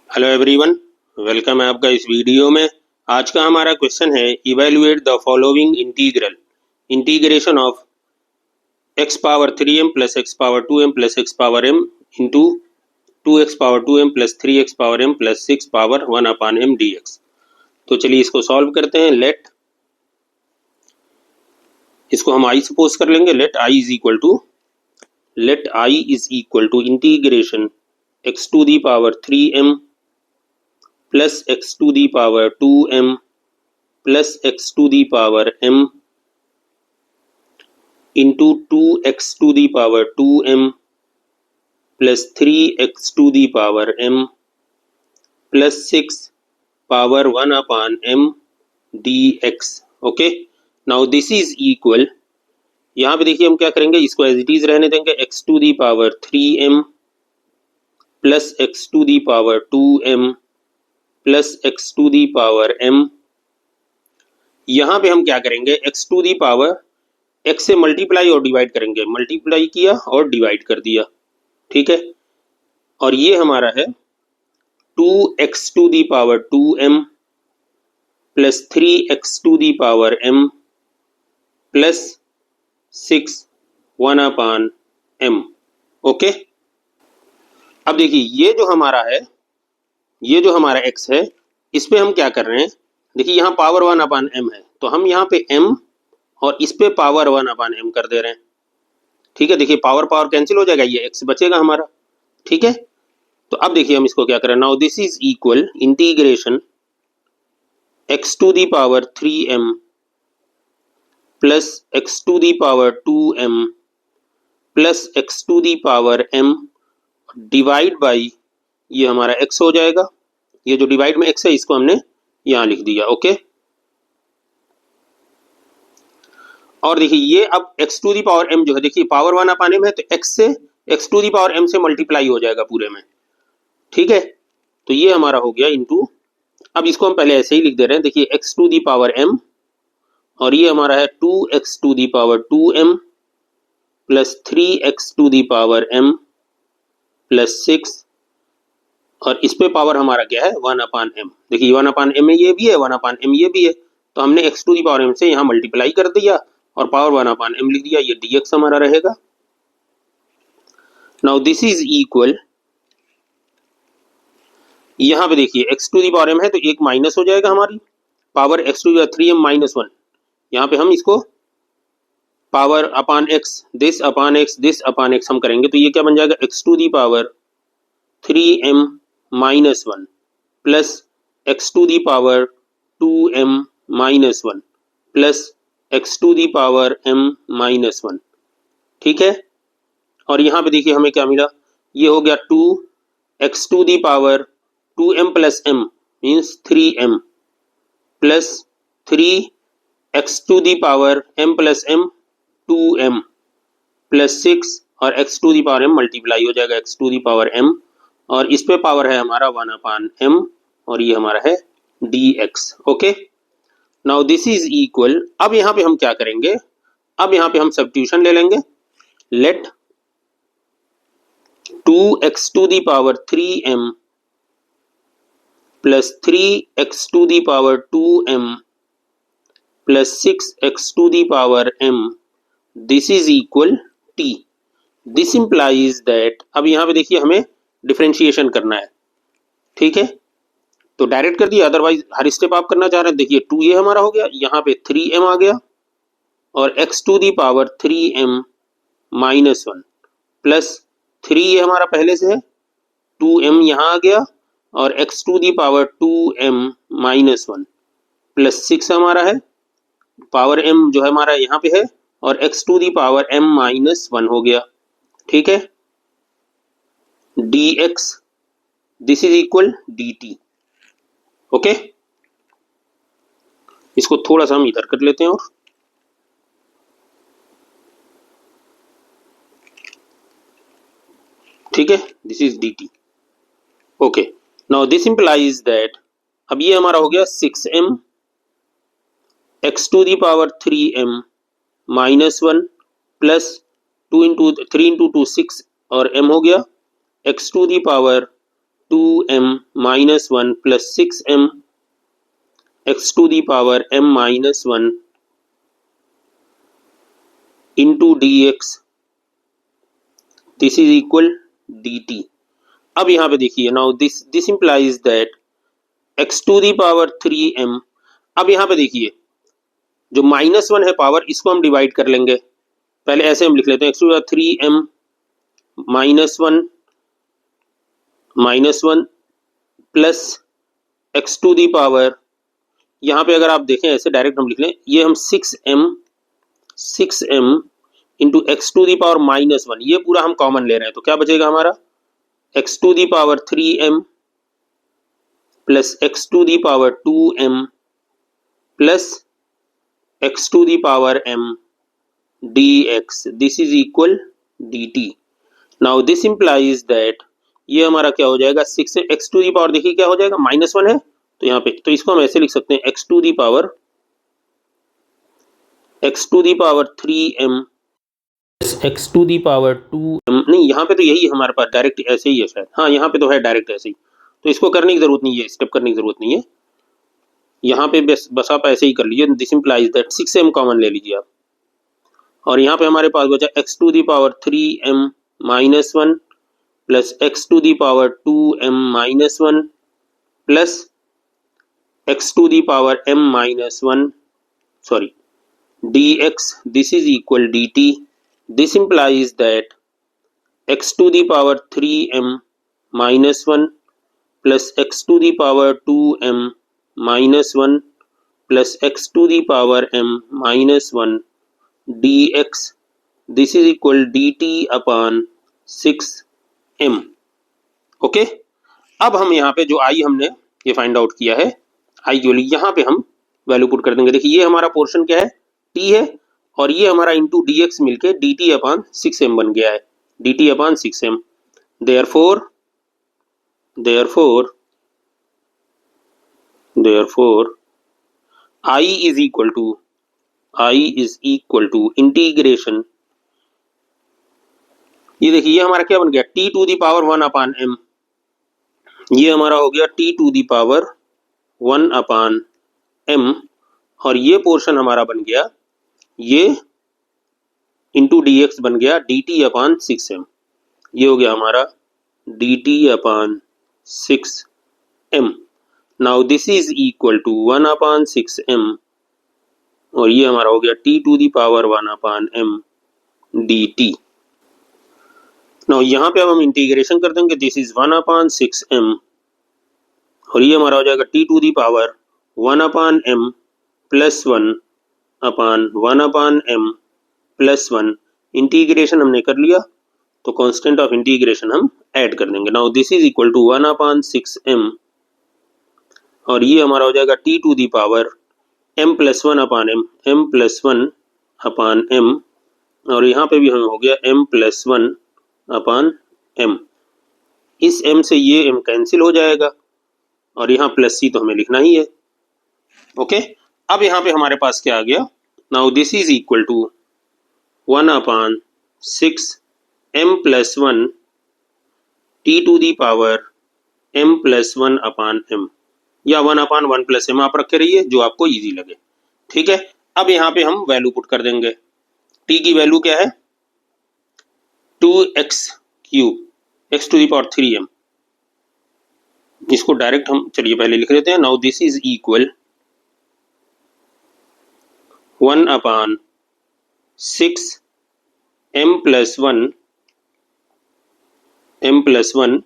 Hello everyone, welcome है आपका इस वीडियो में। आज का हमारा क्वेश्चन है evaluate the following integral integration of x power 3m plus x power 2m plus x power m into 2x power 2m plus 3x power m plus 6 power 1 upon m dx। तो चलिए इसको solve करते हैं। इसको हम i suppose कर लेंगे। Let i is equal to integration x to the power 3m plus x to the power 2m plus x to the power m into 2x to the power 2m plus 3x to the power m plus 6 power 1 upon m dx। Okay, now this is equal, यहाँ पे देखिए हम क्या करेंगे, इसको as it is रहने देंगे। x to the power 3m plus x to the power 2m plus x to the power m। यहाँ पे हम क्या करेंगे, x to the power x से मल्टीप्लाई और डिवाइड करेंगे। मल्टीप्लाई किया और डिवाइड कर दिया, ठीक है। और ये हमारा है 2x to the power 2m plus 3x to the power m plus 6 1 upon m। Okay, अब देखिए ये जो हमारा x है, इस पे हम क्या कर रहे हैं, देखिए यहाँ पावर 1 अपान m है, तो हम यहाँ पे m और इस पे पावर 1 अपान m कर दे रहे हैं, ठीक है। देखिए पावर पावर कैंसिल हो जाएगा, ये x बचेगा हमारा, ठीक है। तो अब देखिए हम इसको क्या करें, now this is equal integration x to the power 3m plus x to the power 2m plus x to the power m divide by ये हमारा x हो जाएगा। ये जो डिवाइड में x है इसको हमने यहां लिख दिया, ओके। और देखिए ये अब x to the power m जो है, देखिए पावर 1 अपान m है, तो x to the power m से मल्टीप्लाई हो जाएगा पूरे में, ठीक है। तो ये हमारा हो गया इनटू, अब इसको हम पहले ऐसे ही लिख दे रहे हैं। देखिए x to the power m और ये हमारा है 2x to the power 2m plus 3x to the power m plus 6, और इस पे पावर हमारा क्या है 1 अपान m। देखिए 1 अपान m ये भी है, 1 अपान m ये भी है, तो हमने x to the power m से यहाँ मल्टीप्लाई कर दिया और पावर 1 अपान m लिख दिया, ये dx हमारा रहेगा। नाउ दिस इज इक्वल, यहाँ पे देखिए x to the power m है तो एक माइनस हो जाएगा हमारी power, x to the power 3m minus 1, यहाँ पे हम इसको power upon x, this upon x हम करेंगे तो ये क्या बन जाएगा, x to the power 3m minus 1 plus x to the power 2m minus 1 plus x to the power m minus 1, ठीक है। और यहाँ पे देखिए हमें क्या मिला, ये हो गया 2x to the power 2m plus m means 3m plus 3x to the power m plus m 2m plus 6, और x to the power m multiply हो जाएगा x to the power m, और इस पे पावर है हमारा 1 upon m और ये हमारा है dx। Okay, now this is equal, अब यहाँ पे हम क्या करेंगे, अब यहाँ पे हम सब्स्टिट्यूशन ले लेंगे। Let 2x to the power 3m plus 3x to the power 2m plus 6x to the power m this is equal t। This implies that, अब यहाँ पे देखिए हमें डिफरेंशिएशन करना है, ठीक है। तो डायरेक्ट कर दिया, अदरवाइज हर स्टेप आप करना चाह रहे हैं। देखिए 2 ये हमारा हो गया, यहाँ पे 3m आ गया और x to the power 3m minus 1 plus 3 ये हमारा पहले से है, 2m यहाँ आ गया और x to the power 2m minus 1 plus 6 हमारा है, पावर m जो है हमारा यहाँ पे है, और x to the power m minus 1 हो गया, ठीक है। dx this is equal dt। Okay, इसको थोड़ा सा हम इधर कर लेते हैं, और ठीक है, this is dt। Okay, now this implies that, अब ये हमारा हो गया 6m x to the power 3m minus 1 plus 2 into 3 into 2 6 और m हो गया x to the power 2m minus 1 plus 6m x to the power m minus 1 into dx, this is equal dt. अब यहाँ पे देखिए, now this implies that x to the power 3m. अब यहाँ पे देखिए, जो -1 है पावर, इसको हम डिवाइड कर लेंगे। पहले ऐसे हम लिख लेते हैं, x to the power 3m -1 plus x to the power, यहाँ पे अगर आप देखें ऐसे डायरेक्ट हम लिख लें, ये हम 6m into x to the power -1, ये पूरा हम कॉमन ले रहे हैं, तो क्या बचेगा हमारा, x to the power 3m plus x to the power 2m plus x to the power m dx, this is equal dt. now this implies that ये हमारा क्या हो जाएगा, 6 x to the power, देखिए क्या हो जाएगा, -1 है तो यहाँ पे, तो इसको हम ऐसे लिख सकते हैं, x to the power 3m x to the power 2m, नहीं यहाँ पे तो यही हमारे पास डायरेक्ट ऐसे ही है शायद, हाँ यहाँ पे तो है डायरेक्ट ऐसे ही, तो इसको करने की जरूरत नहीं है, स्टेप करने की जरूरत नहीं है, यहाँ पे बस आप ऐसे ही कर लीजिए। This implies that 6m common ले लीजिए आप, और यहाँ पे हमारे पास बचा x to the power 3m minus 1 plus x to the power 2m minus 1 plus x to the power m minus 1 dx, this is equal dt. This implies that x to the power 3m minus 1 plus x to the power 2m minus 1 plus x to the power m minus 1 dx, this is equal dt upon 6m. Okay, अब हम यहाँ पे जो i हमने ये find out किया है, i की वैल्यू यहाँ पे हम वैल्यू पुट कर देंगे। देखिए ये हमारा पोर्शन क्या है, t है, और ये हमारा इंटू dx मिलके dt अपॉन 6m बन गया है, dt upon 6m। therefore I is equal to integration, ये देखिए ये हमारा क्या बन गया, t to the power 1 upon m, ये हमारा हो गया t to the power 1 upon m, और ये पोर्शन हमारा बन गया, ये इंटू dx बन गया dt अपॉन 6m, ये हो गया हमारा dt upon 6m। Now this is equal to 1 upon 6m, और ये हमारा हो गया t to the power 1 upon m dt। Now यहाँ पे अब हम इंटीग्रेशन कर देंगे, दिस इज 1 अपॉन 6m, और ये हमारा हो जाएगा t to the power 1 upon m plus 1 upon 1 upon m plus 1, integration हमने कर लिया, तो कांस्टेंट ऑफ इंटीग्रेशन हम ऐड कर देंगे। Now this is equal to 1 upon 6m, और ये हमारा हो जाएगा t to the power m plus 1 upon m plus 1 upon m, और यहाँ पे भी हमें हो गया m प्लस 1 अपॉन m, इस m से ये m कैंसिल हो जाएगा, और यहाँ प्लस c तो हमें लिखना ही है। ओके, अब यहाँ पे हमारे पास क्या आ गया, now this is equal to 1 upon 6m plus 1 t to the power m plus 1 upon m, या 1 अपॉन 1 प्लस m आप रखे रहिए, जो आपको इजी लगे, ठीक है। अब यहाँ पे हम वैल्यू पुट कर देंगे, t की वैल्यू क्या है, 2x cube x to the power 3m, इसको डायरेक्ट हम चलिए पहले लिख लेते हैं। Now this is equal 1 upon 6m plus 1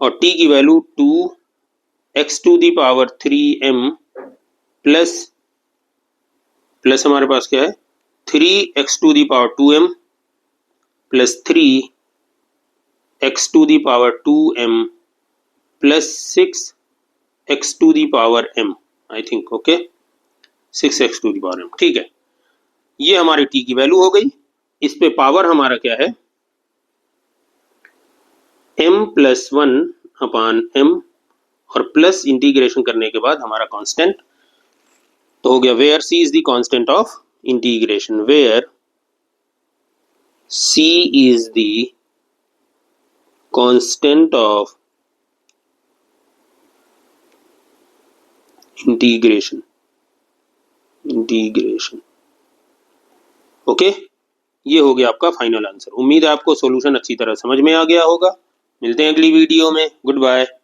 और t की value 2x to the power 3m plus हमारे पास क्या है 3x to the power 2m plus 3x to the power 2m plus 6x to the power m, I think, okay, 6x to the power m, ठीक है। ये हमारी t की value हो गई, इस पे पावर हमारा क्या है, m प्लस 1 अपॉन m, और प्लस इंटीग्रेशन करने के बाद हमारा कांस्टेंट तो हो गया, where c is the constant of integration, where c is the constant of integration okay. ये हो गया आपका फाइनल आंसर। उम्मीद है आपको सॉल्यूशन अच्छी तरह समझ में आ गया होगा। मिलते हैं अगली वीडियो में। Good bye.